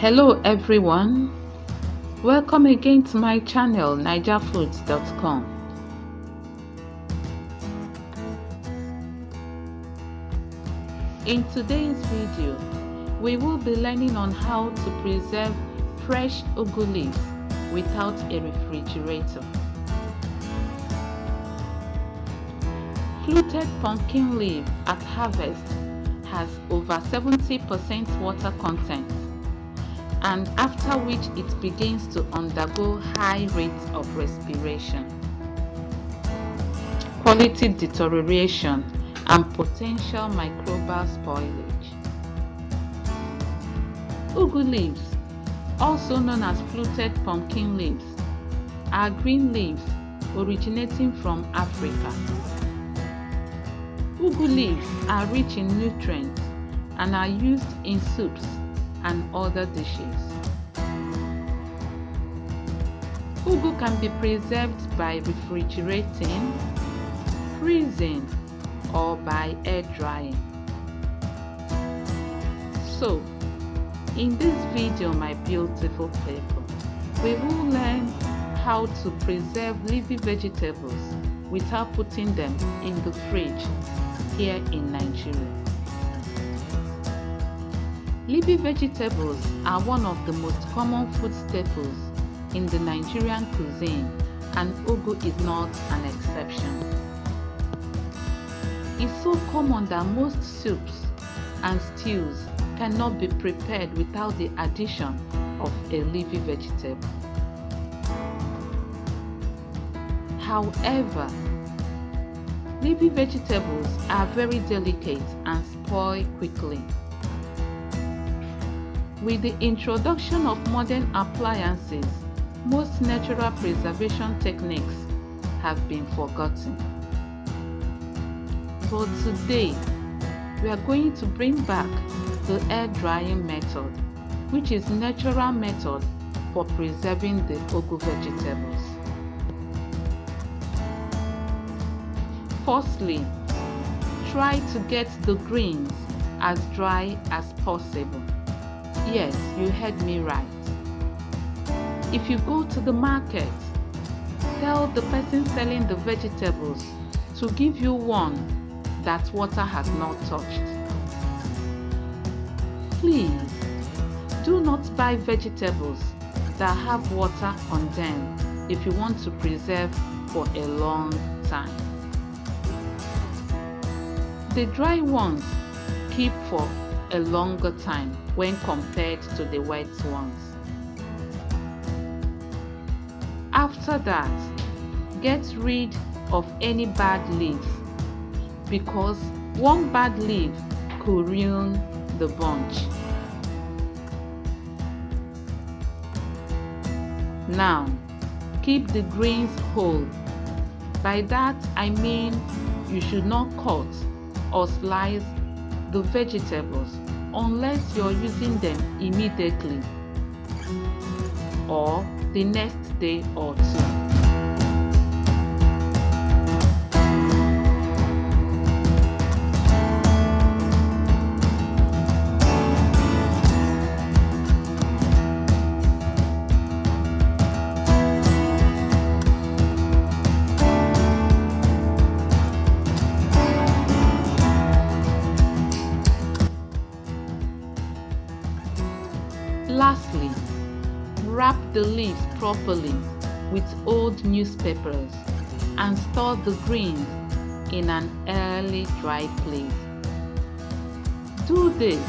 Hello everyone, welcome again to my channel nigerfoods.com. In today's video, we will be learning on how to preserve fresh ugu leaves without a refrigerator. Fluted pumpkin leaf at harvest has over 70% water content, and after which it begins to undergo high rates of respiration, quality deterioration, and potential microbial spoilage. Ugu leaves, also known as fluted pumpkin leaves, are green leaves originating from Africa. Ugu leaves are rich in nutrients and are used in soups and other dishes. Ugu can be preserved by refrigerating, freezing, or by air drying. So, in this video, my beautiful people, we will learn how to preserve leafy vegetables without putting them in the fridge here in Nigeria. Leafy vegetables are one of the most common food staples in the Nigerian cuisine, and ugu is not an exception. It's so common that most soups and stews cannot be prepared without the addition of a leafy vegetable. However, leafy vegetables are very delicate and spoil quickly. With the introduction of modern appliances, most natural preservation techniques have been forgotten. But today, we are going to bring back the air drying method, which is natural method for preserving the ugu vegetables. Firstly, try to get the greens as dry as possible. Yes, you heard me right. If you go to the market, tell the person selling the vegetables to give you one that water has not touched. Please, do not buy vegetables that have water on them if you want to preserve for a long time. The dry ones keep for a longer time when compared to the wet ones. After that, get rid of any bad leaves, because one bad leaf could ruin the bunch. Now, keep the greens whole. By that I mean you should not cut or slice the vegetables unless you're using them immediately or the next day or two. Lastly, wrap the leaves properly with old newspapers and store the greens in an airly dry place. Do this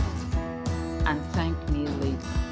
and thank me later.